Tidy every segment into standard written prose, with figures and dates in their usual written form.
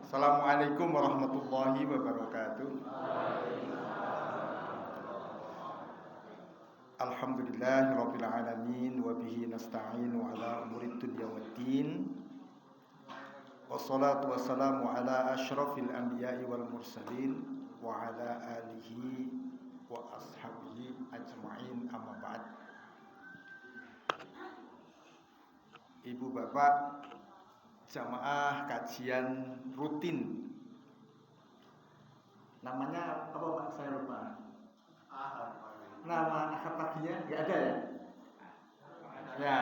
Assalamualaikum warahmatullahi wabarakatuh. Alhamdulillahirabbil alamin wa bihi nasta'inu ala umurid dunya waddin. Wassalatu wassalamu ala asyrafil anbiya'i wal mursalin wa ala alihi wa ashabihi ajma'in, amma ba'd. Ibu bapak jamaah kajian rutin. Namanya apa Pak? Saya lupa. Nama akad paginya nggak ada ya?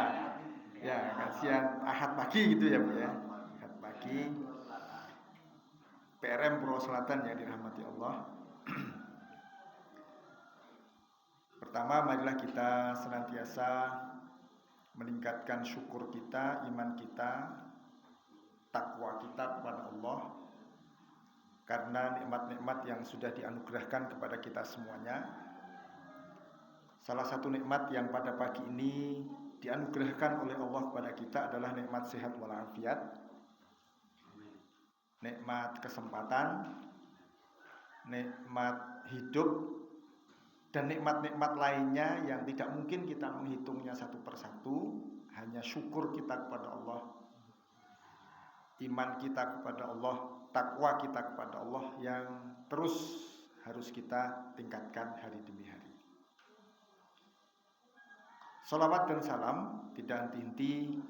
Ya, kajian ahad pagi gitu ya Bu ya. Ahad pagi PRM Purwo Selatan yang dirahmati Allah. Pertama, marilah kita senantiasa meningkatkan syukur kita, iman kita, takwa kita kepada Allah, karena nikmat-nikmat yang sudah dianugerahkan kepada kita semuanya. Salah satu nikmat yang pada pagi ini dianugerahkan oleh Allah kepada kita adalah nikmat sehat walafiat, nikmat kesempatan, nikmat hidup, dan nikmat-nikmat lainnya yang tidak mungkin kita menghitungnya satu persatu. Hanya syukur kita kepada Allah, iman kita kepada Allah, takwa kita kepada Allah yang terus harus kita tingkatkan hari demi hari. Salawat dan salam tidak henti-henti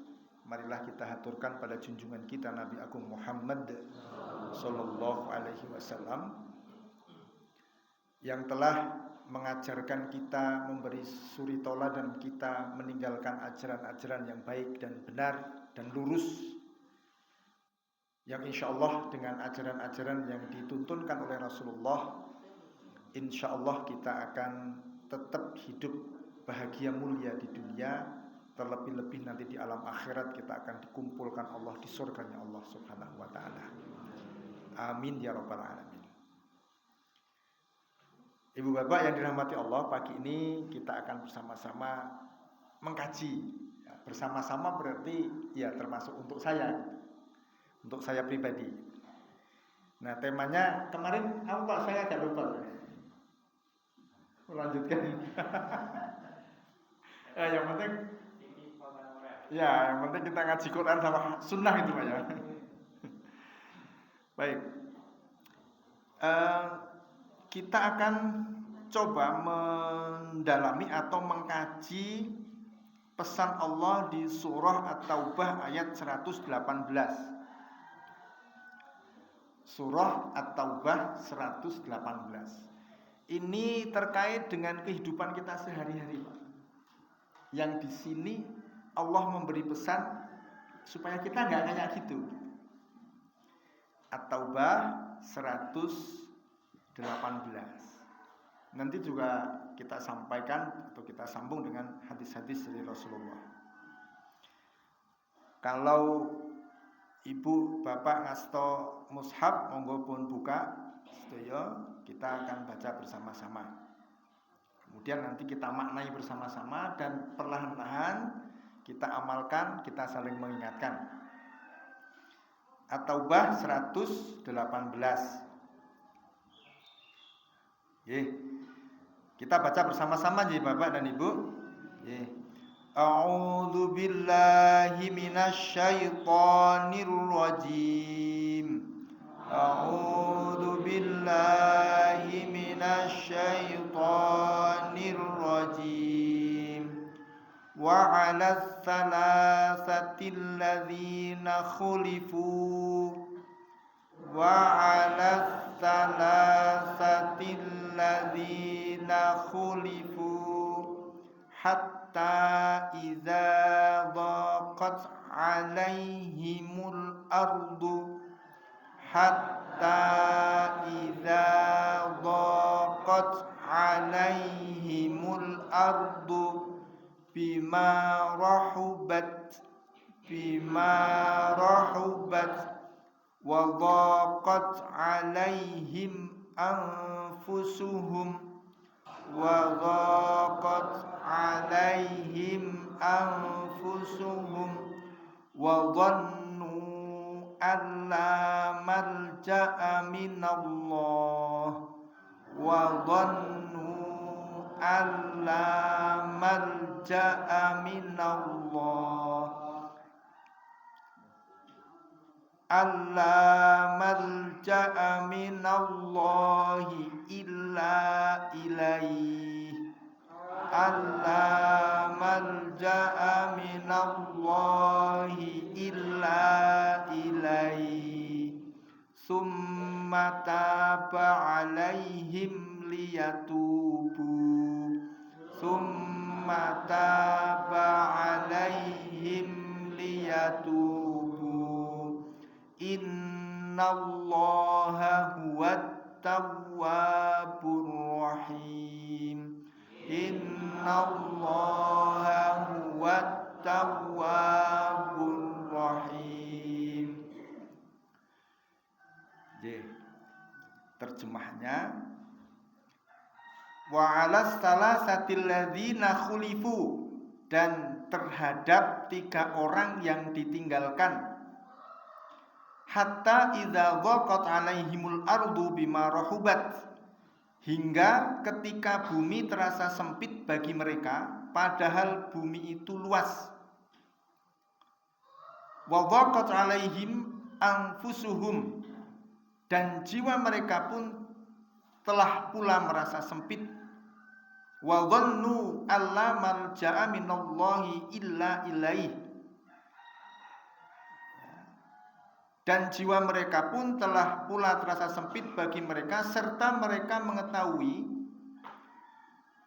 marilah kita haturkan pada junjungan kita Nabi Agung Muhammad sallallahu alaihi wasallam yang telah mengajarkan kita, memberi suri tauladan kita, meninggalkan ajaran-ajaran yang baik dan benar dan lurus, yang insya Allah dengan ajaran-ajaran yang dituntunkan oleh Rasulullah, insya Allah kita akan tetap hidup bahagia mulia di dunia, terlebih-lebih nanti di alam akhirat kita akan dikumpulkan Allah di surganya Allah subhanahu wa ta'ala. Amin ya rabbal alamin. Ibu bapak yang dirahmati Allah, pagi ini kita akan bersama-sama mengkaji. Bersama-sama berarti ya termasuk untuk saya pribadi. Nah, temanya kemarin apa Pak? Saya agak lupa. Melanjutkan. Yang penting kita ngaji Quran sama sunnah itu Pak ya. Baik. Kita akan coba mendalami atau mengkaji pesan Allah di surah At-Taubah ayat 118. Surah At-Taubah 118. Ini terkait dengan kehidupan kita sehari-hari, Pak. Yang di sini Allah memberi pesan supaya kita nggak kayak gitu. At-Taubah 118. Nanti juga kita sampaikan atau kita sambung dengan hadis-hadis dari Rasulullah. Kalau ibu bapak ngasto mushaf, monggo pun buka sedaya, kita akan baca bersama-sama. Kemudian nanti kita maknai bersama-sama dan perlahan-lahan kita amalkan, kita saling mengingatkan. At-Taubah 118. Kita baca bersama-sama ya Bapak dan Ibu. A'udzu billahi minasyaitonir rajim. A'udzu billahi minasyaitonir rajim. Wa 'alal thalathatil ladzina khulifu wa 'alal thalathatil ladzina khulifu hatta idza dhaqat 'alaihimul ardu bima rahubat wa dhaqat 'alaihim anfusuhum wa dhannu alla malja'a minallah wa dhannu alla malja'a minallah alla malja'a minallahi illa ilaih alla malja'a minallahi illa ilaih summa taba alaihim liyatubu summa taba alaihim liyatubu innallaha huwat tawwabur rahim innallaha huwat tawwabur rahim. Terjemahnya wa 'alas salasatil ladzina khulifu, dan terhadap 3 orang yang ditinggalkan, hatta idza dhaqat 'alaihimul ardu bima rahubat, hingga ketika bumi terasa sempit bagi mereka padahal bumi itu luas. Wa dhaqat 'alaihim anfusuhum, dan jiwa mereka pun telah pula merasa sempit. Wa dhannu alla malja'a minallahi illa ilaih, dan jiwa mereka pun telah pula terasa sempit bagi mereka, serta mereka mengetahui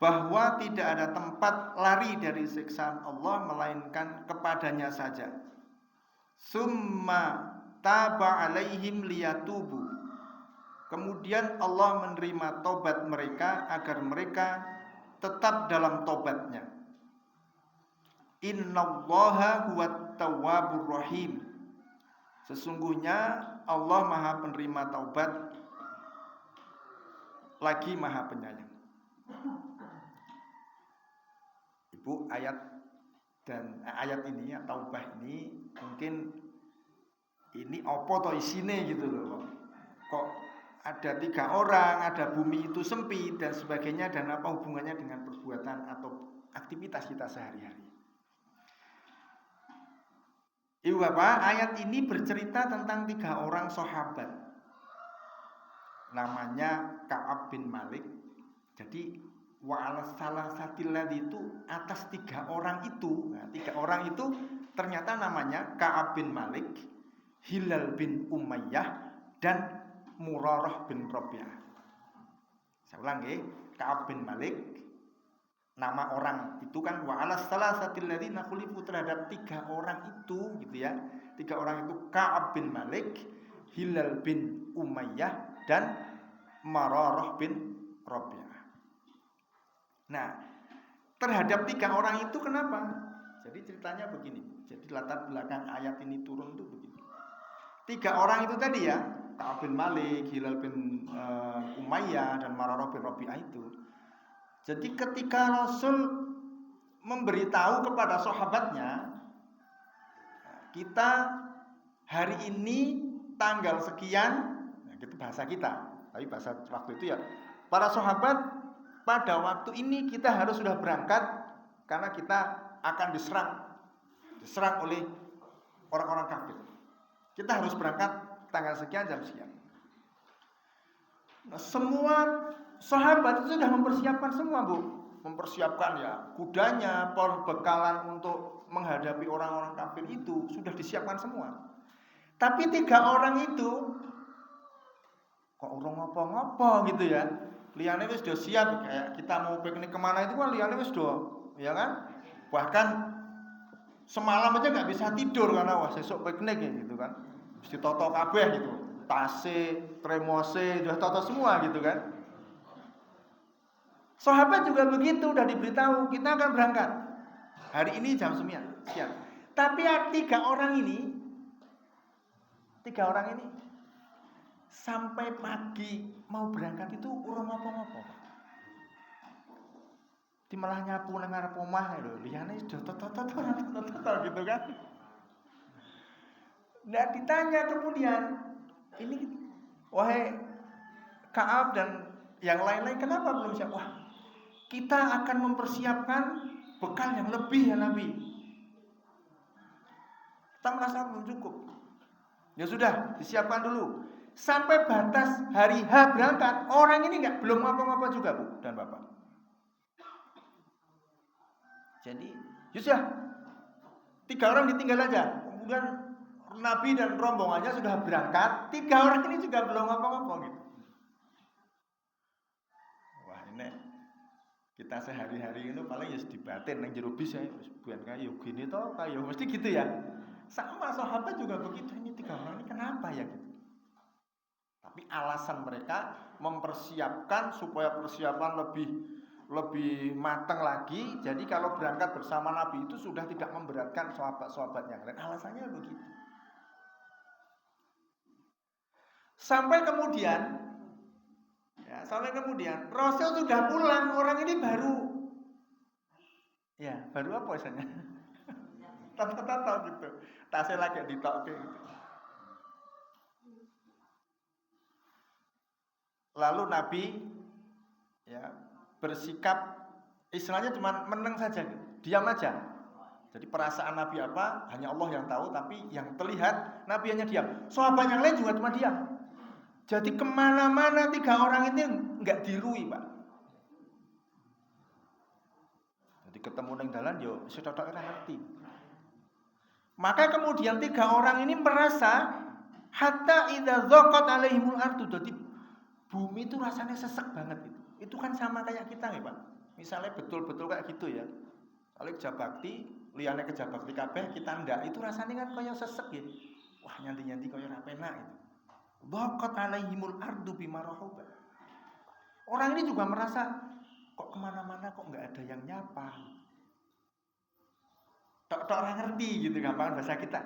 bahwa tidak ada tempat lari dari siksaan Allah melainkan kepadanya saja. Summa taba alaihim liyatubu, kemudian Allah menerima taubat mereka agar mereka tetap dalam taubatnya. Innallaha huwat tawwabur rahim, sesungguhnya Allah Maha Penerima Taubat lagi Maha Penyayang. Ibu, ayat ini ya, taubah ini mungkin ini apa toh isine gitu loh. Kok ada 3 orang, ada bumi itu sempit dan sebagainya, dan apa hubungannya dengan perbuatan atau aktivitas kita sehari-hari. Ibu bapak, ayat ini bercerita tentang 3 orang sahabat, namanya Ka'ab bin Malik. Jadi wa'ala salasatil ladzi itu atas 3 orang itu. Nah, 3 orang itu ternyata namanya Ka'ab bin Malik, Hilal bin Umayyah, dan Murarah bin Rabi'ah. Saya ulang ya, Ka'ab bin Malik, nama orang itu kan wa'ala salasatil ladzina khulifu, terhadap 3 orang itu gitu ya. 3 orang itu Ka'ab bin Malik, Hilal bin Umayyah, dan Murarah bin Rabi'ah. Nah, terhadap 3 orang itu kenapa? Jadi ceritanya begini. Jadi latar belakang ayat ini turun itu begini. 3 orang itu tadi ya, Ka'ab bin Malik, Hilal bin Umayyah, dan Murarah bin Rabi'ah itu. Jadi ketika Rasul memberitahu kepada sahabatnya, kita hari ini tanggal sekian, nah itu bahasa kita, tapi bahasa waktu itu ya, para sahabat pada waktu ini kita harus sudah berangkat karena kita akan diserang oleh orang-orang kafir. Kita harus berangkat tanggal sekian, jam sekian. Nah, semua sahabat itu sudah mempersiapkan semua, Bu. Mempersiapkan ya kudanya, perbekalan untuk menghadapi orang-orang kafir itu sudah disiapkan semua. Tapi 3 orang itu kok urung ngopo-ngopo gitu ya. Liyane wis do siap, kayak kita mau piknik kemana itu kan liyane wis do, ya kan? Bahkan semalam aja nggak bisa tidur karena wah sesuk piknik ya gitu kan. Mesti toto kabeh gitu. Tase, tremose, udah toto semua gitu kan. Sahabat juga begitu, udah diberitahu kita akan berangkat hari ini jam 9 siang. Tapi 3 orang ini sampai pagi mau berangkat itu urung ngopo-ngopo. Di malah nyapu nang ngarep omah lho, liyane sudah toto gitu kan. Nggak ditanya kemudian, ini wahai Ka'ab dan yang lain-lain kenapa belum siap? Wah, kita akan mempersiapkan bekal yang lebih ya Nabi. Kita merasa belum cukup. Ya sudah, disiapkan dulu. Sampai batas hari H berangkat, orang ini belum apa-apa juga Bu dan Bapak. Jadi, ya sudah, 3 orang ditinggal aja. Kemudian Nabi dan rombongannya sudah berangkat, 3 orang ini juga belum apa-apa gitu. Wah ini kita sehari-hari itu paling ya dibatin nang jero bis ya, bukan kayak gini toh, kayak mesti gitu ya. Sama sahabat juga begitu, ini 3 orang ini kenapa ya gitu. Tapi alasan mereka mempersiapkan supaya persiapan lebih matang lagi. Jadi kalau berangkat bersama Nabi itu sudah tidak memberatkan sahabat-sahabat yang lain. Alasannya begitu. Sampai kemudian Rasul sudah pulang, orang ini baru apa misalnya? Tato gitu. Tasnya lagi ditokke gitu. Lalu Nabi bersikap istilahnya cuma meneng saja, diam aja. Jadi perasaan Nabi apa hanya Allah yang tahu, tapi yang terlihat Nabi hanya diam. Sahabat yang lain juga cuma diam. Jadi kemana-mana 3 orang ini nggak dirui Pak. Jadi ketemu neng dalan yo sethok ngerti. Maka kemudian 3 orang ini merasa hatta idza dzaqat alaihimul ardu, jadi bumi itu rasanya sesek banget itu. Itu kan sama kayak kita nih Pak. Misalnya betul-betul kayak gitu ya. Kalau kerja bakti, liyane kerja bakti kabeh kita ndak, itu rasanya kan kayak sesek ya. Wah nyanti-nyanti kayak ora penak itu. Dzaqat alaihimul ardu bima rahubat. Orang ini juga merasa kok kemana-mana kok nggak ada yang nyapa. Tok orang ngerti gitu gampang bahasa kita.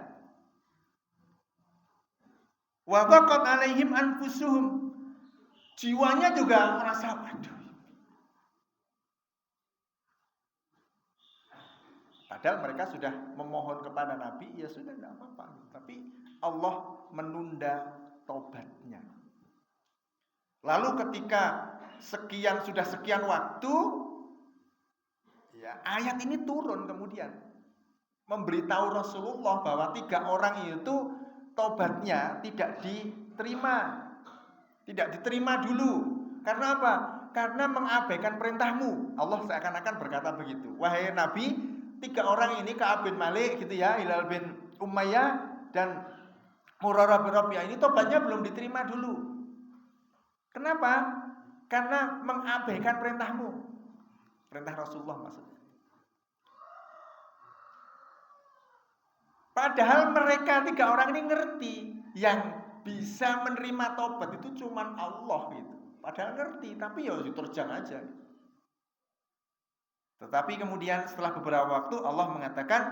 Wa dzaqat alaihim anfusuhum. Jiwanya juga merasa waduh. Padahal mereka sudah memohon kepada Nabi, ya sudah tidak apa-apa. Tapi Allah menunda taubatnya. Lalu ketika sudah sekian waktu, ayat ini turun kemudian memberitahu Rasulullah bahwa 3 orang itu taubatnya tidak diterima dulu. Karena apa? Karena mengabaikan perintahmu. Allah seakan-akan berkata begitu. Wahai Nabi, 3 orang ini Ka'ab bin Malik gitu ya, Hilal bin Umayyah dan Murarah bin Rabi'ah ini tobatnya belum diterima dulu. Kenapa? Karena mengabaikan perintahmu. Perintah Rasulullah maksudnya. Padahal mereka 3 orang ini ngerti yang bisa menerima tobat itu cuma Allah gitu. Padahal ngerti, tapi ya diterjang aja. Tetapi kemudian setelah beberapa waktu Allah mengatakan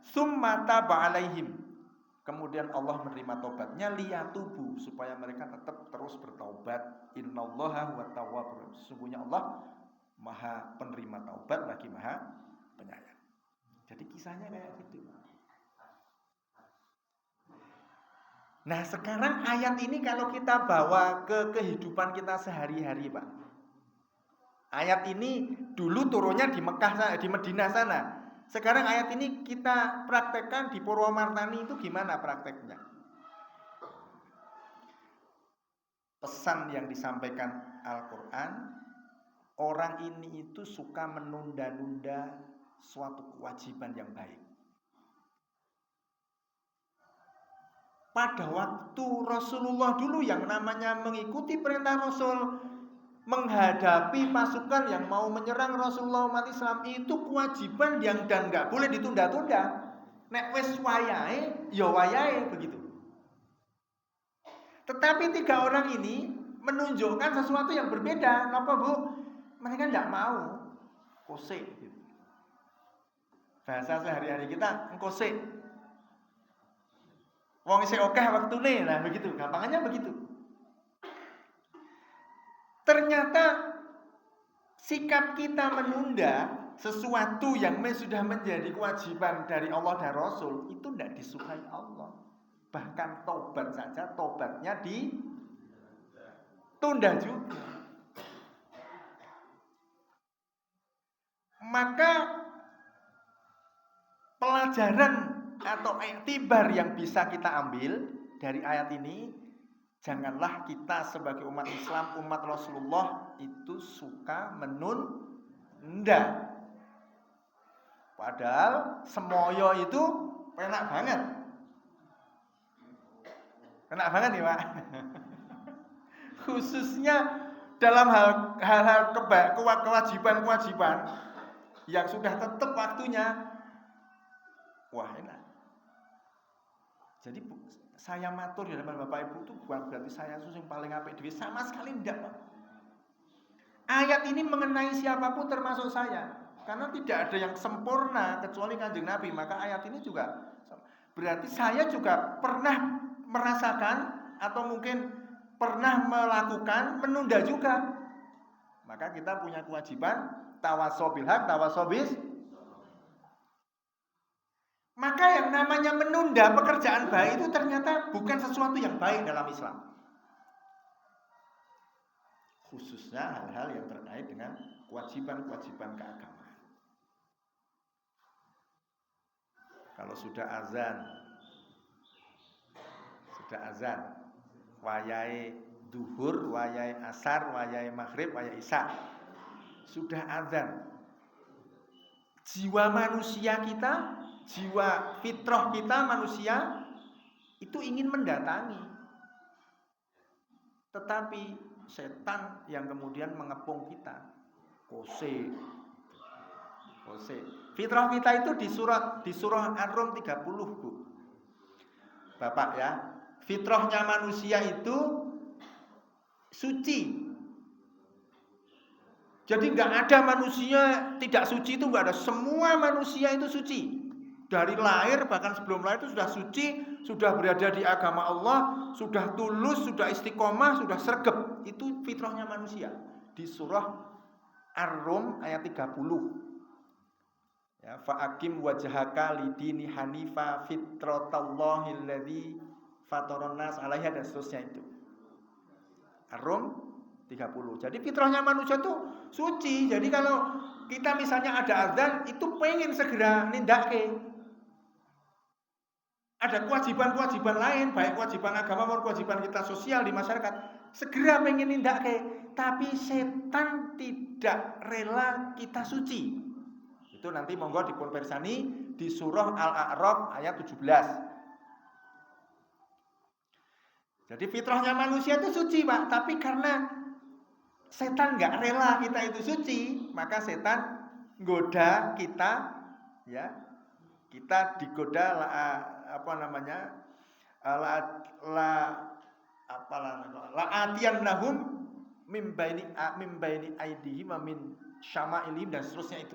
summa taba alaihim. Kemudian Allah menerima tobatnya liyatubu, supaya mereka tetap terus bertaubat. Innallaha huwat tawwabur. Sesungguhnya Allah Maha penerima taubat lagi Maha penyayang. Jadi kisahnya kayak gitu. Nah sekarang ayat ini kalau kita bawa ke kehidupan kita sehari-hari Pak. Ayat ini dulu turunnya di Mekah, di Madinah sana. Sekarang ayat ini kita praktekkan di Purwomartani, itu gimana prakteknya? Pesan yang disampaikan Al-Quran, orang ini itu suka menunda-nunda suatu kewajiban yang baik. Pada waktu Rasulullah dulu yang namanya mengikuti perintah Rasul, menghadapi pasukan yang mau menyerang Rasulullah umat Islam, itu kewajiban yang dan nggak boleh ditunda-tunda. Nek wis wayahe, ya wayahe begitu. Tetapi 3 orang ini menunjukkan sesuatu yang berbeda. Kenapa Bu? Mereka nggak mau kosek gitu. Bahasa sehari-hari kita engkosek. Wong isih akeh waktune, nah begitu, gampangannya begitu. Ternyata sikap kita menunda sesuatu yang sudah menjadi kewajiban dari Allah dan Rasul itu tidak disukai Allah. Bahkan tobat saja, tobatnya ditunda juga. Maka pelajaran atau iktibar yang bisa kita ambil dari ayat ini, janganlah kita sebagai umat Islam, umat Rasulullah itu suka menunda. Padahal semoyo itu enak banget. Enak banget ya Pak. Khususnya dalam hal-hal kewajiban-kewajiban yang sudah tetap waktunya. Wah enak. Jadi saya matur di hadapan Bapak Ibu itu bukan berarti saya yang paling apik dhewe, sama sekali enggak, Pak. Ayat ini mengenai siapapun termasuk saya. Karena tidak ada yang sempurna kecuali Kanjeng Nabi. Maka ayat ini juga berarti saya juga pernah merasakan atau mungkin pernah melakukan menunda juga. Maka kita punya kewajiban tawasau bil haq, tawasau bis. Maka yang namanya menunda pekerjaan baik itu ternyata bukan sesuatu yang baik dalam Islam. Khususnya hal-hal yang terkait dengan kewajiban-kewajiban keagamaan. Kalau sudah azan, wayai duhur, wayai asar, wayai maghrib, wayai isya, sudah azan. Jiwa manusia kita, jiwa fitrah kita manusia itu ingin mendatangi. Tetapi setan yang kemudian mengepung kita. Kose. Fitrah kita itu di surah Ar-Rum 30, Bu. Bapak ya, fitrahnya manusia itu suci. Jadi nggak ada manusia tidak suci, itu nggak ada. Semua manusia itu suci. Dari lahir bahkan sebelum lahir itu sudah suci, sudah berada di agama Allah, sudah tulus, sudah istiqomah, sudah sregep. Itu fitrahnya manusia. Di surah Ar-Rum ayat 30. Ya, fa'akim wajhaka lidini hanifa fitratallahi alladzi fataran nas 'alaiha dan seterusnya itu. Ar-Rum 30. Jadi fitrahnya manusia itu suci. Jadi kalau kita misalnya ada azan itu pengen segera nindake. Ada kewajiban-kewajiban lain, baik kewajiban agama maupun kewajiban kita sosial di masyarakat, segera pengen nindake. Tapi setan tidak rela kita suci. Itu nanti monggo dipun pirsani di surah Al-A'raf ayat 17. Jadi fitrahnya manusia itu suci, Pak, tapi karena setan nggak rela kita itu suci, maka setan goda kita, ya. Kita digoda atiyan lahum mim baini aidihim wa min syama'ilihim dan seterusnya itu.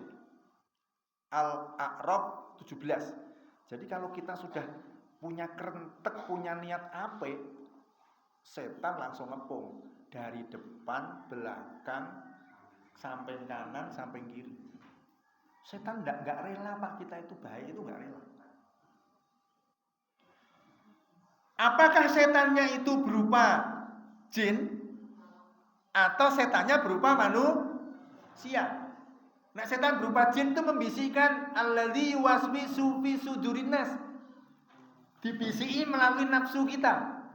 Al-A'raf 17. Jadi kalau kita sudah punya kerentek, punya niat apik, setan langsung ngepung dari depan, belakang, samping kanan, samping kiri. Setan enggak rela, Pak, kita itu baik, itu enggak rela. Apakah setannya itu berupa jin atau setannya berupa manusia? Nah, setan berupa jin itu membisikkan alladzi yuwaswisu fi sudurin nas. Dibisiki melalui nafsu kita.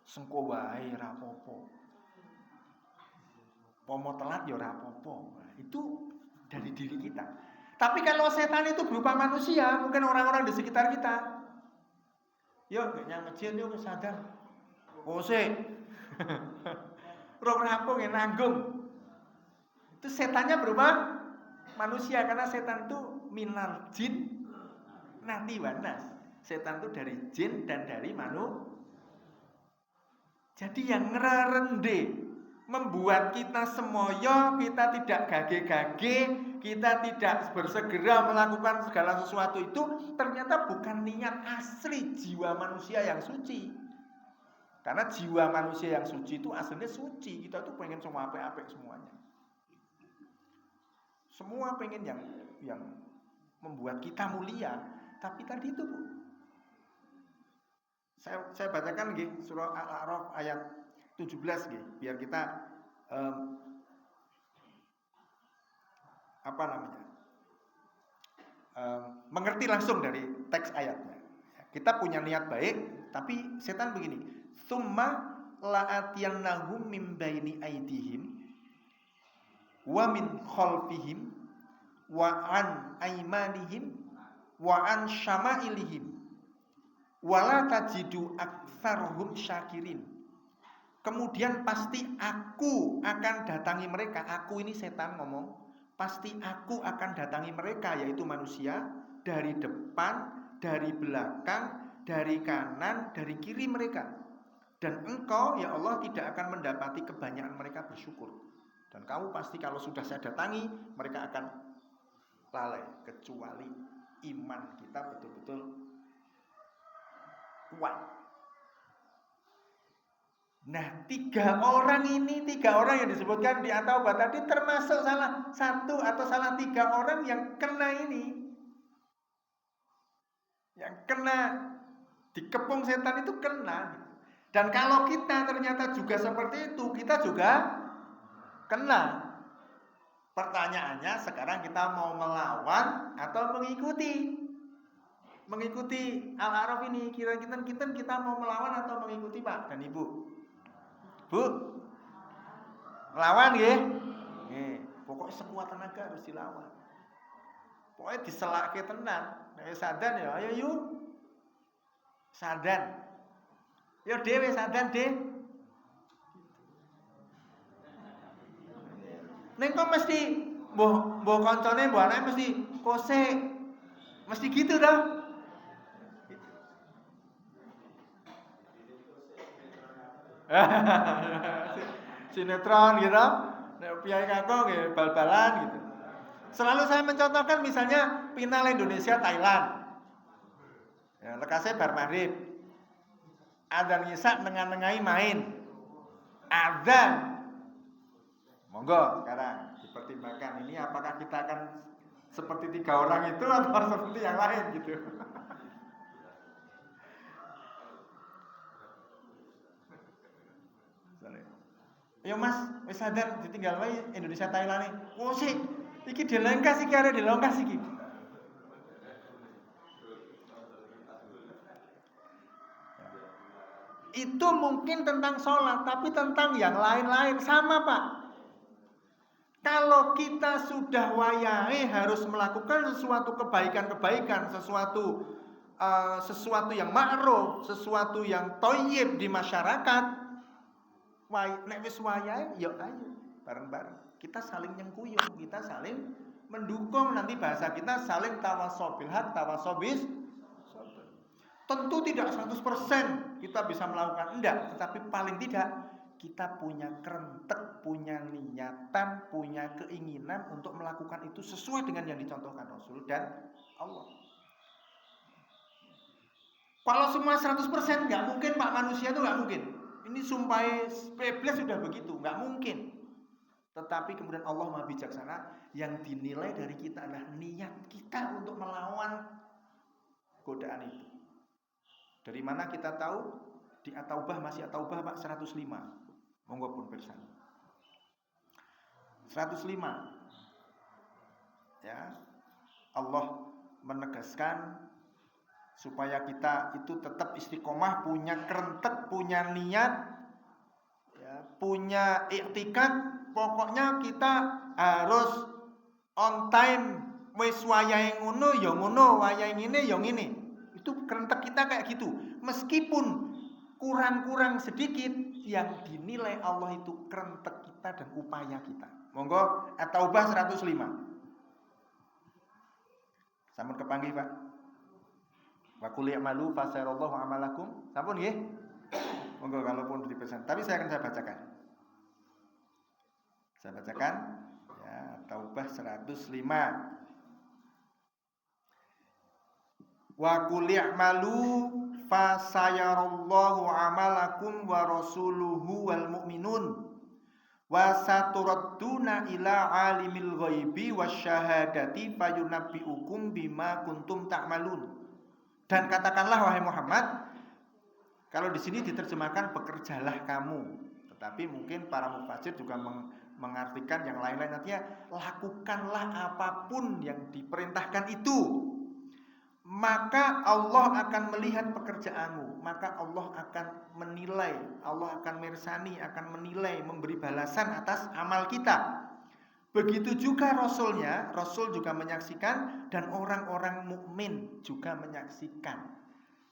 Sengko wae ra apa-apa. Pomo telat ya ora apa-apa. Itu dari diri kita. Tapi kalau setan itu berupa manusia, mungkin orang-orang di sekitar kita. Yuk, nyang masjid yuk sadar. Ose. Rong rampung ya nanggung. Itu setannya berupa manusia karena setan itu minal jin nanti wanas. Setan itu dari jin dan dari manusia. Jadi yang ngerende membuat kita semoyo, kita tidak gage-gage, kita tidak bersegera melakukan segala sesuatu itu ternyata bukan niat asli jiwa manusia yang suci. Karena jiwa manusia yang suci itu aslinya suci. Kita tuh pengen semua apik-apik semuanya. Semua pengen yang membuat kita mulia, tapi tadi itu Bu. Saya bacakan nggih surah Al-A'raf ayat 17 nggih, biar kita mengerti langsung dari teks ayatnya. Kita punya niat baik, tapi setan begini. Tsumma la'atiyannahum min baini aydihim wa min khalfihim wa an aymanihim wa an syama'ilihim wala tajidu aktsarhum syakirin. Kemudian pasti aku akan datangi mereka. Aku ini setan ngomong. Pasti aku akan datangi mereka, yaitu manusia, dari depan, dari belakang, dari kanan, dari kiri mereka. Dan engkau ya Allah tidak akan mendapati kebanyakan mereka bersyukur. Dan kamu pasti kalau sudah saya datangi, mereka akan lalai, kecuali iman kita betul-betul kuat. Nah, tiga orang yang disebutkan di At-Taubah tadi termasuk salah satu atau salah tiga orang yang kena ini. Yang kena dikepung setan itu kena. Dan kalau kita ternyata juga seperti itu, kita juga kena. Pertanyaannya sekarang kita mau melawan atau mengikuti? Mengikuti Al-A'raf ini, kira-kira kita mau melawan atau mengikuti Pak dan Ibu? Bu? Melawan ya? Pokoknya sekuat tenaga harus dilawan. Pokoknya diselake tenan. Nek sadan ya, ayo yuk. Sadan. Yo dhewe sadan, Deh. Ning kok mesti mbok kancane mbok anake mesti kosek. Mesti gitu dong. Sinetron gitu. Nek piyai kakak nggih bal-balan gitu. Selalu saya mencontohkan misalnya final Indonesia Thailand. Ya, lekasnya bar maghrib. Adzan ngisak nengah-nengahi main. Adzan. Monggo sekarang dipertimbangkan ini apakah kita akan seperti tiga orang itu atau seperti yang lain gitu. Yo Mas, wis sadar ditinggal wae Indonesia Thailand nih. Oh sih, iki dilengkas iki arek dilongkas iki. Itu mungkin tentang sholat, tapi tentang yang lain-lain sama Pak. Kalau kita sudah wayahe harus melakukan sesuatu kebaikan-kebaikan, sesuatu yang ma'ruf, sesuatu yang thayyib di masyarakat. Nek wis wayahe ya ayo bareng-bareng. Kita saling nyengkuyung, kita saling mendukung, nanti bahasa kita saling tawasobil haq, tawasobis. Tentu tidak 100% kita bisa melakukan, enggak, tetapi paling tidak kita punya kerentek, punya niatan, punya keinginan untuk melakukan itu sesuai dengan yang dicontohkan Rasul dan Allah. Kalau semua 100% enggak mungkin Pak, manusia itu enggak mungkin. Ini sumpah Iblis sudah begitu, enggak mungkin. Tetapi kemudian Allah Maha Bijaksana, yang dinilai dari kita adalah niat kita untuk melawan godaan itu. Dari mana kita tahu? Di At-Taubah, masih At-Taubah Pak 105. Monggo pun bersama. 105. Ya. Allah menegaskan supaya kita itu tetap istiqomah, punya kerentek, punya niat, ya, punya iktikad. Pokoknya kita harus on time. Wis wayahe ngono ya ngono, wayahe ngene ya ngene. Itu kerentek kita kayak gitu. Meskipun kurang-kurang sedikit, yang dinilai Allah itu kerentek kita dan upaya kita. Monggo At-Taubah 105. Sampun kepanggih Pak. Wa qul i'malu fasayarallahu amalakum. Sampun nggih? Monggo kalaupun dipesan. Tapi saya bacakan. Saya bacakan ya, Taubah 105. Wa qul i'malu fasayarallahu amalakum wa rasuluhu wal mu'minun Wa saturadduna ila alimil ghaibi wasyahadati fayunabbiukum bima kuntum ta'malun. Dan katakanlah wahai Muhammad, kalau di sini diterjemahkan bekerjalah kamu, tetapi mungkin para mufasir juga mengartikan yang lain-lain, artinya lakukanlah apapun yang diperintahkan itu. Maka Allah akan melihat pekerjaanmu, maka Allah akan menilai, Allah akan mirsani, akan menilai, memberi balasan atas amal kita. Begitu juga Rasulnya, Rasul juga menyaksikan dan orang-orang mukmin juga menyaksikan.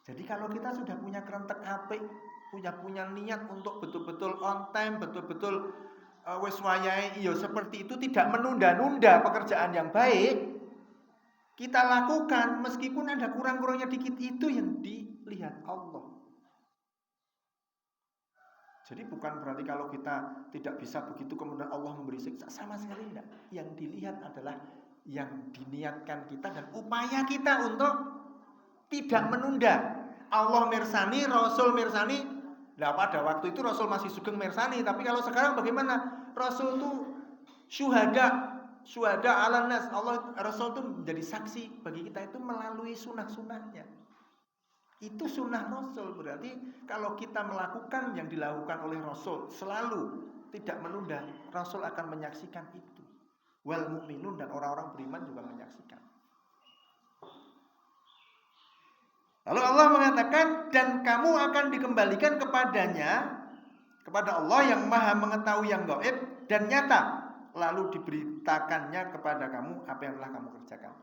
Jadi kalau kita sudah punya kerentek apik, punya niat untuk betul-betul on time, betul-betul wis wayahe iya seperti itu, tidak menunda-nunda pekerjaan yang baik, kita lakukan meskipun ada kurang-kurangnya dikit, itu yang dilihat Allah. Jadi bukan berarti kalau kita tidak bisa begitu kemudian Allah memberi siksa, sama sekali tidak. Yang dilihat adalah yang diniatkan kita dan upaya kita untuk tidak menunda. Allah mirsani, Rasul mirsani. Nah pada waktu itu Rasul masih sugeng mirsani, tapi kalau sekarang bagaimana? Rasul itu syuhada ala nas. Allah, Rasul itu menjadi saksi bagi kita itu melalui sunnah-sunnahnya. Itu sunnah Rasul. Berarti kalau kita melakukan yang dilakukan oleh Rasul selalu tidak menunda, Rasul akan menyaksikan itu. Wal mu'minun, dan orang-orang beriman juga menyaksikan. Lalu Allah mengatakan, dan kamu akan dikembalikan kepadanya, kepada Allah yang maha mengetahui yang gaib dan nyata, lalu diberitakannya kepada kamu apa yang telah kamu kerjakan.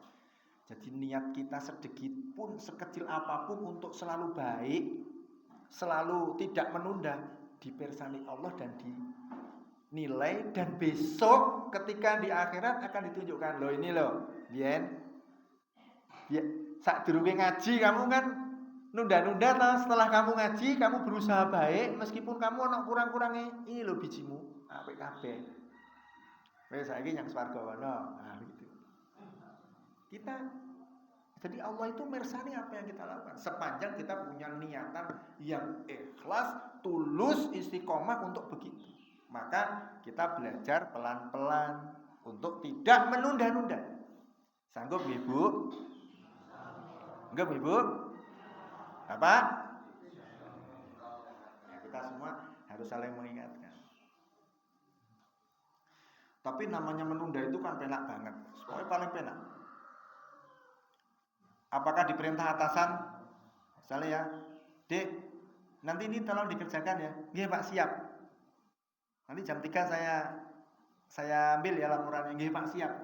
Jadi niat kita sedikit pun, sekecil apapun untuk selalu baik, selalu tidak menunda, dipersani Allah dan dinilai, dan besok ketika di akhirat akan ditunjukkan, loh ini loh, bien, sak durunge ngaji kamu kan nunda-nunda, setelah kamu ngaji kamu berusaha baik, meskipun kamu ana kurang-kurangnya, ini loh bijimu, apik kabeh. Wis saiki nyang swarga wana. Nah gitu. Kita, jadi Allah itu mirsani apa yang kita lakukan sepanjang kita punya niatan yang ikhlas, tulus, istiqomah untuk begitu. Maka kita belajar pelan-pelan untuk tidak menunda-nunda. Sanggup Ibu? Enggak Ibu? Apa? Ya, kita semua harus saling mengingatkan. Tapi namanya menunda itu kan penak banget. Pokoknya paling penak. Apakah diperintah atasan, misalnya ya, Dek, nanti ini tolong dikerjakan ya. Nggih Pak, siap. Nanti jam 3 saya ambil ya laporannya. Nggih Pak, siap.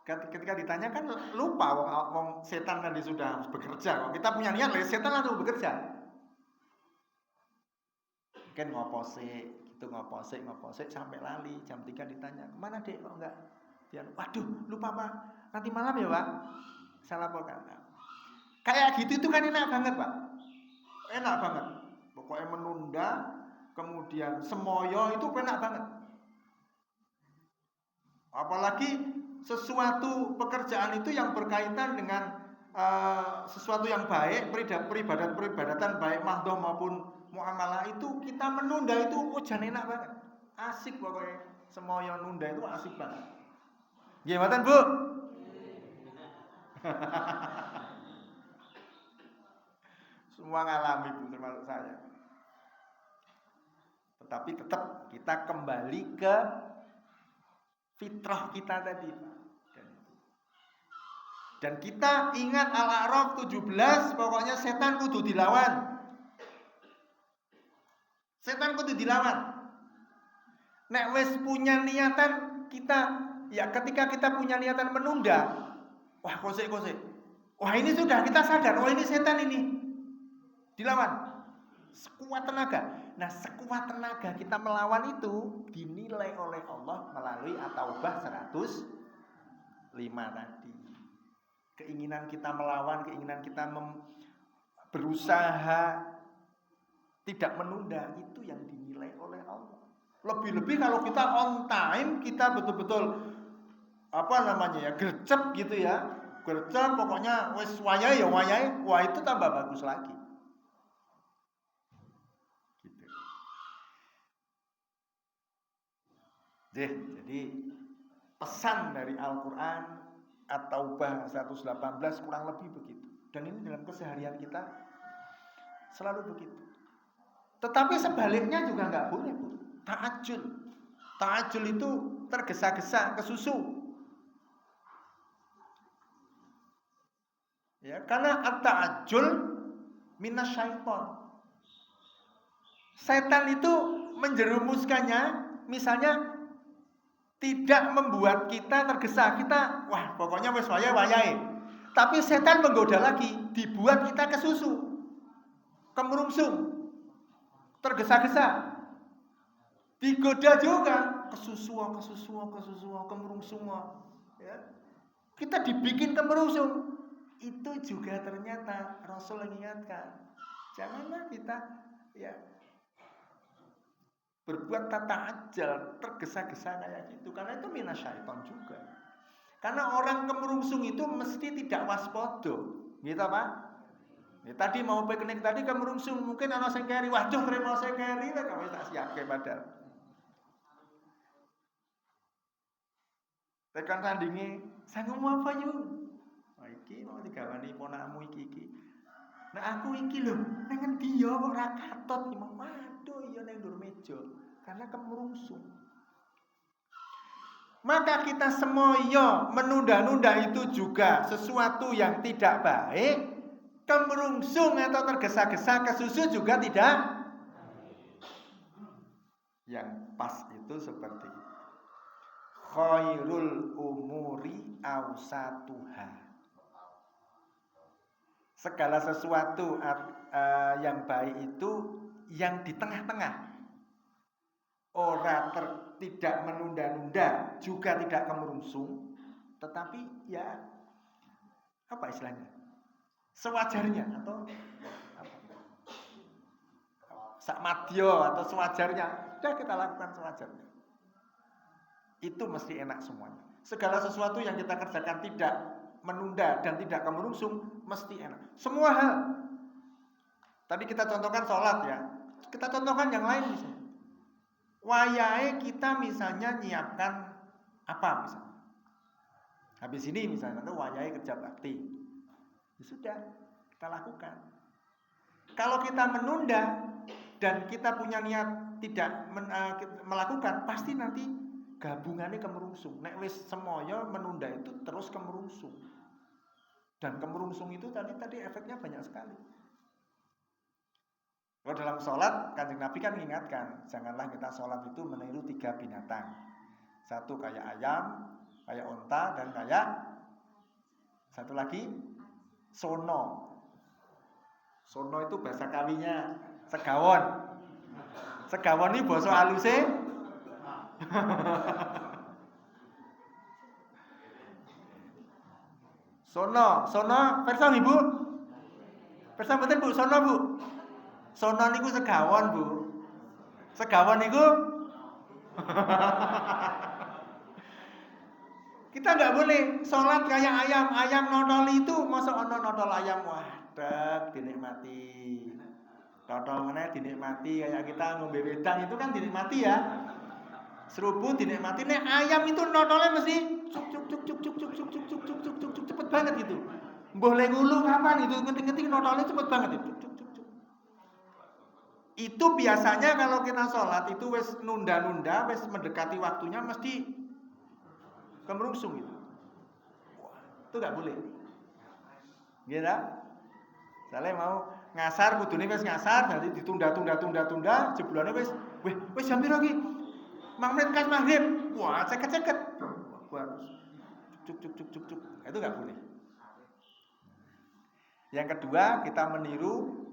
Ketika ditanya kan lupa, wong setan tadi sudah bekerja. Kalau kita punya niat, setan langsung bekerja. Mungkin ngoposik sampai lali. Jam 3 ditanya, kemana Dek? Kok enggak? Dia, waduh, lupa Pak. Nanti malam ya Pak. Saya laporkan. Kayak gitu itu kan enak banget Pak. Enak banget. Pokoknya menunda, kemudian semoyo itu enak banget. Apalagi sesuatu pekerjaan itu yang berkaitan dengan sesuatu yang baik, peribadatan baik mahdoh maupun muamalah, itu kita menunda itu jan enak banget. Asik pokoknya. Semoyo nunda itu asik banget. Gimana Bu? Semua ngalami Bu, termasuk saya. Tetapi tetap kita kembali ke fitrah kita tadi. Dan kita ingat Al-A'raf 17, pokoknya setan kudu dilawan. Setan kudu dilawan. Nek wis punya niatan kita, ya ketika kita punya niatan menunda, wah kosek. Wah ini sudah kita sadar, oh ini setan ini. Dilawan. Sekuat tenaga. Nah sekuat tenaga kita melawan itu dinilai oleh Allah melalui At-Taubah 105 tadi. Keinginan kita melawan, keinginan kita berusaha tidak menunda, itu yang dinilai oleh Allah. Lebih-lebih kalau kita on time, kita betul-betul gercep gitu ya. Gercep pokoknya wis wayahe ya wayahe, wah itu tambah bagus lagi. Gitu. Jadi pesan dari Al-Quran At-Taubah 118 kurang lebih begitu. Dan ini dalam keseharian kita selalu begitu. Tetapi sebaliknya juga nggak boleh, Bu. Ta'ajjul itu tergesa-gesa, kesusu. Ya, karena at-ta'ajjul minasyaiton. Setan itu menjerumuskannya, misalnya tidak membuat kita tergesa, kita wah pokoknya wis wayai. Tapi setan menggoda lagi, dibuat kita kesusu, kemerungsung, tergesa-gesa. Digoda juga, kesusuan, kemerungsung. Ya. Kita dibikin kemerungsung. Itu juga ternyata Rasul mengingatkan, janganlah kita ya berbuat ta'ajjal, tergesa-gesa kayak gitu, karena itu minasyaiton juga. Karena orang kemerungsung itu mesti tidak waspada, gitu Pak. Ya, tadi mau piknik tadi kemerungsung, mungkin ana sing keri, waduh terima sing keri lah kok tak siapke padahal. Tekan tandinge, "Sanggup apa yuk?" Wah iki mau digawani ponakmu iki. Nah aku iki lho, nang endi ya kok ora katot iki mau. Waduh iya nang ndur meja karena kemerungsung. Maka kita semoyo menunda-nunda itu juga sesuatu yang tidak baik. Kemerungsung atau tergesa-gesa kesusu juga tidak. Yang pas itu seperti itu. Khairul umuri awsatuha. Segala sesuatu yang baik itu yang di tengah-tengah. Orang tidak menunda-nunda, juga tidak kemerungsung, tetapi ya apa istilahnya? Sewajarnya atau apa? Sakmadyo atau sewajarnya. Sudah kita lakukan sewajarnya. Itu mesti enak semuanya. Segala sesuatu yang kita kerjakan tidak menunda dan tidak kemerungsung mesti enak. Semua hal. Tadi kita contohkan sholat ya. Kita contohkan yang lain misalnya. Wayahe kita misalnya nyiapkan apa misalnya. Habis ini misalnya itu wayahe kerja bakti. Ya sudah, kita lakukan. Kalau kita menunda dan kita punya niat tidak melakukan, pasti nanti gabungannya kemerungsung. Nek wis semoyo menunda itu terus kemerungsung. Dan kemerungsung itu tadi efeknya banyak sekali. Kalau dalam sholat, Kanjeng Nabi kan mengingatkan, janganlah kita sholat itu meniru 3 binatang. Satu kayak ayam, kayak onta, dan kayak satu lagi sono. Sono itu bahasa kawinya segawon. Segawon ini basa haluse. Sono, persa Ibu? Persa mboten Bu, sono Bu. Sono niku segawon, Bu. Segawon niku kita nggak boleh sholat kayak ayam nodol itu, masa ono nodol ayam wadah dinikmati. Nodol meneh dinikmati kayak kita ngombe wedang itu kan dinikmati ya. Seruput dinikmati. Nek ayam itu nodolnya mesti cuk cepet banget gitu. Mbah le ngulu kapan itu ngetik-ngetik nodolnya cepet banget itu. Itu biasanya kalau kita sholat itu wis nunda-nunda, wis mendekati waktunya mesti kemerungsung itu. Wah, itu nggak boleh. Gitu. Misalnya mau ngasar, kudune wis ngasar, nanti ditunda, jebulane wis jam piro iki? 5 menit kas maghrib. Wah, ceket. Wah, cuk. Itu nggak boleh. Yang kedua, kita meniru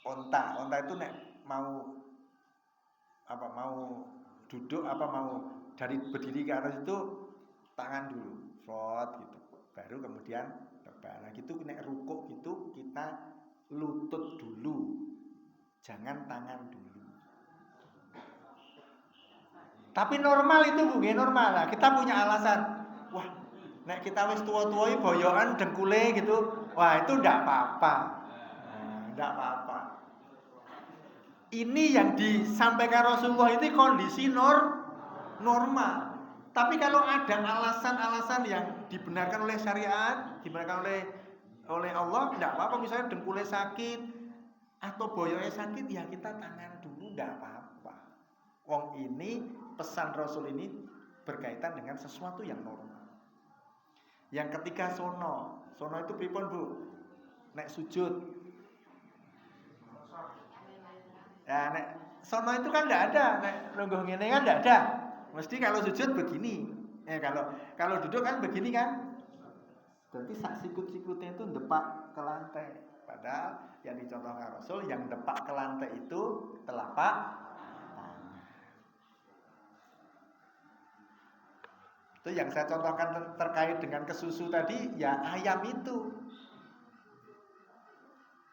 onta itu nek mau duduk mau dari berdiri ke atas itu tangan dulu, front gitu. Baru kemudian terbang. Nah gitu nek rukuk gitu kita lutut dulu. Jangan tangan dulu. Tapi normal itu Bu, normal. Nah, kita punya alasan. Wah, nek kita wis tua-tuai boyokan dengkule gitu. Wah, itu ndak apa-apa. Ndak apa-apa. Ini yang disampaikan Rasulullah itu kondisi normal. Tapi kalau ada alasan-alasan yang dibenarkan oleh syariat, dibenarkan oleh Allah, tidak apa-apa. Misalnya dengkulnya sakit atau boyonya sakit, ya kita tangan dulu, tidak apa-apa. Wong ini pesan Rasul ini berkaitan dengan sesuatu yang normal. Yang ketiga sono itu pripun Bu? Nek sujud. Ya nek sono itu kan tidak ada, nek lungguh ngene kan tidak ada. Mesti kalau sujud begini. Kalau duduk kan begini kan. Berarti sak sikut-sikutnya itu depak ke lantai. Padahal yang dicontohkan Rasul yang depak ke lantai itu telapak. Itu yang saya contohkan terkait dengan kesusu tadi, ya ayam itu.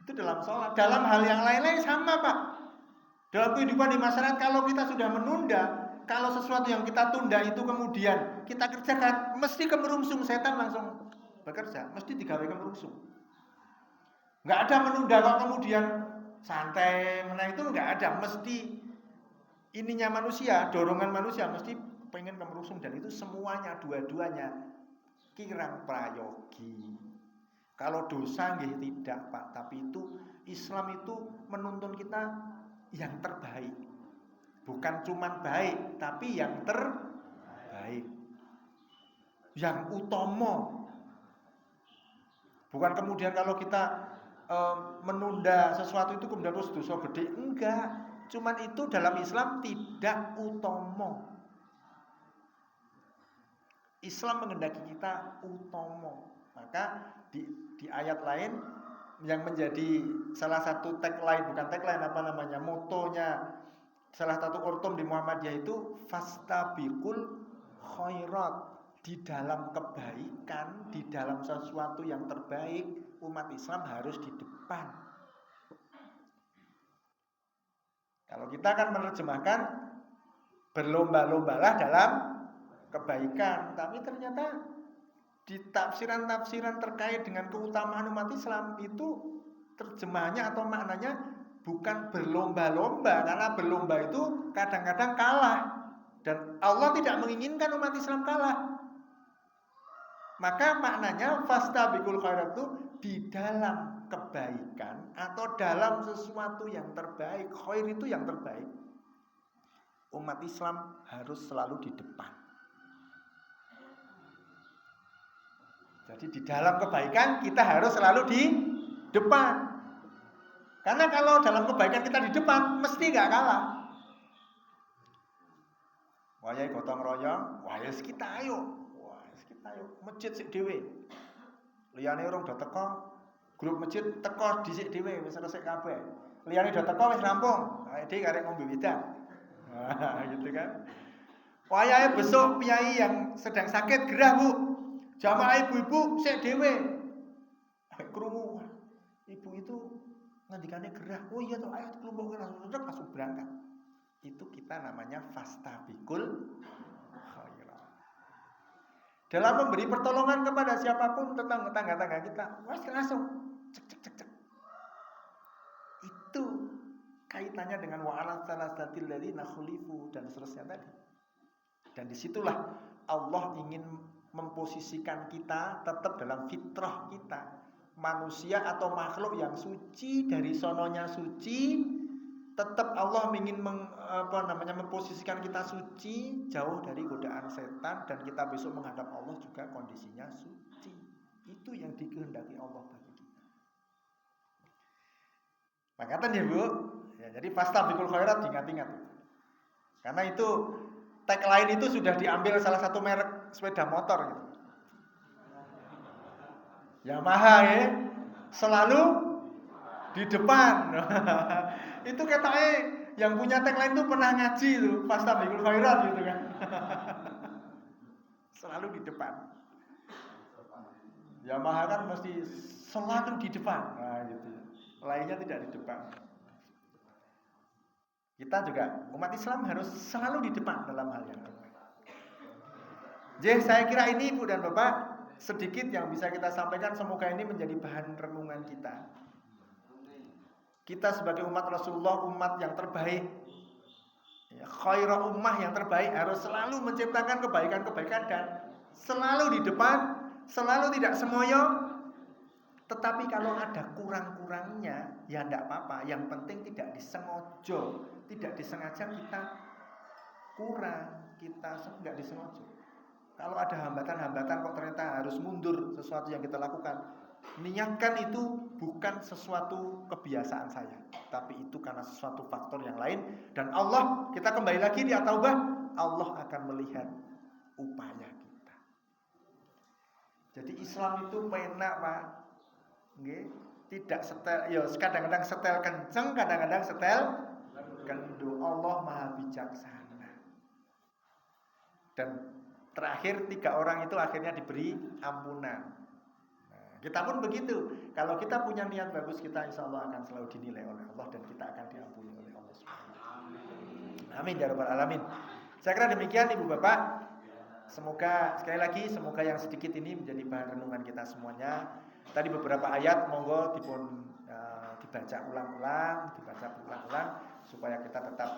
Itu dalam sholat. Dalam hal yang lain-lain sama Pak. Dalam kehidupan di masyarakat kalau kita sudah menunda, kalau sesuatu yang kita tunda itu kemudian kita kerjakan, mesti kemerungsung, setan langsung bekerja, mesti digawe kemerungsung. Nggak ada menunda kok kemudian santai, itu nggak ada, mesti ininya manusia, dorongan manusia mesti pengen kemerungsung, dan itu semuanya dua-duanya kirang prayogi. Kalau dosa nggih tidak Pak, tapi itu Islam itu menuntun kita yang terbaik. Bukan cuma baik, tapi yang terbaik. Yang utama. Bukan kemudian kalau kita menunda sesuatu itu kemudian terus dosa gede, enggak. Cuman itu dalam Islam tidak utama. Islam menghendaki kita utama. Maka di ayat lain yang menjadi salah satu tagline, bukan tagline, motonya, salah satu ortum di Muhammadiyah itu fastabiqul khairat. Di dalam kebaikan, di dalam sesuatu yang terbaik, umat Islam harus di depan. Kalau kita akan menerjemahkan berlomba-lombalah dalam kebaikan, tapi ternyata di tafsiran-tafsiran terkait dengan keutamaan umat Islam itu terjemahannya atau maknanya bukan berlomba-lomba, karena berlomba itu kadang-kadang kalah, dan Allah tidak menginginkan umat Islam kalah. Maka maknanya fastabiqul khairat itu di dalam kebaikan atau dalam sesuatu yang terbaik, khair itu yang terbaik, umat Islam harus selalu di depan. Jadi di dalam kebaikan kita harus selalu di depan. Karena kalau dalam kebaikan kita di depan, mesti gak kalah. Wayahe gotong royong, wayes kita ayo. Masjid sik dhewe. Liyane urung do teko, grup masjid teko dhisik dhewe wis resik kabeh. Liyane do teko wis rampung. Awake dhewe karek ngombe wedan. Gitu kan. Wayahe besok piyai yang sedang sakit gerah, Bu. Jamaah ibu-ibu sik dhewe. Krungu. Ibu itu ngendikane gerah. Oh iya toh, ayo kelompok langsung berangkat. Itu kita namanya fastabiqul khairat. Dalam memberi pertolongan kepada siapapun tentang tangga-tangga kita, langsung cek. Itu kaitannya dengan wa'ala salasatil ladzina khulifu dan seterusnya tadi. Dan disitulah Allah ingin memposisikan kita tetap dalam fitrah kita, manusia atau makhluk yang suci, dari sononya suci. Tetap Allah ingin memposisikan kita suci, jauh dari godaan setan, dan kita besok menghadap Allah juga kondisinya suci. Itu yang dikehendaki Allah bagi kita. Makatan ya Bu. Ya, jadi fastabiqul khairat diingat-ingat. Karena itu tagline itu sudah diambil salah satu merek sepeda motor gitu. Yamaha ya, selalu di depan. Itu katanya yang punya tagline itu pernah ngaji itu, fastabiqul khairat gitu kan. Selalu di depan. Yamaha kan mesti selalu di depan. Nah, gitu. Lainnya tidak di depan. Kita juga umat Islam harus selalu di depan dalam hal yang terbaik. Jadi saya kira ini Ibu dan Bapak sedikit yang bisa kita sampaikan, semoga ini menjadi bahan renungan kita. Kita sebagai umat Rasulullah, umat yang terbaik, Ya, khairul ummah yang terbaik harus selalu menciptakan kebaikan-kebaikan dan selalu di depan, selalu tidak semoyo. Tetapi kalau ada kurang-kurangnya, ya tidak apa-apa. Yang penting tidak disengaja, tidak disengaja kita kurang, kita nggak disengaja. Kalau ada hambatan-hambatan kok ternyata harus mundur sesuatu yang kita lakukan, niatkan itu bukan sesuatu kebiasaan saya, tapi itu karena sesuatu faktor yang lain. Dan Allah, kita kembali lagi di At-Taubah, Allah akan melihat upaya kita. Jadi Islam itu penak, Pak. Nggih, tidak setel, ya kadang-kadang setel kenceng, kadang-kadang setel kendu. Allah Maha bijaksana. Dan terakhir 3 orang itu akhirnya diberi ampunan. Nah, kita pun begitu. Kalau kita punya niat bagus, kita insya Allah akan selalu dinilai oleh Allah dan kita akan diampuni oleh Allah Subhanahu wa taala. Amin ya rabbal alamin. Saya kira demikian Ibu Bapak. Semoga sekali lagi semoga yang sedikit ini menjadi bahan renungan kita semuanya. Tadi beberapa ayat monggo dipun dibaca ulang-ulang supaya kita tetap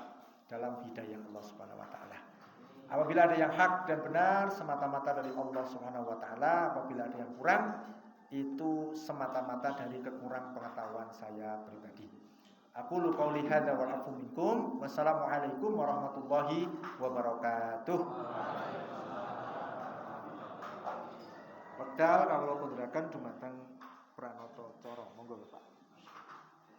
dalam hidayah Allah Subhanahu wa taala. Apabila ada yang hak dan benar semata-mata dari Allah Subhanahu wa taala, apabila ada yang kurang itu semata-mata dari kekurang pengetahuan saya pribadi. Aku qauli hadza wa afu minkum. Wassalamualaikum warahmatullahi wabarakatuh. Wekdal kawula konduraken dumateng Pranoto Coro. Monggo Bapak.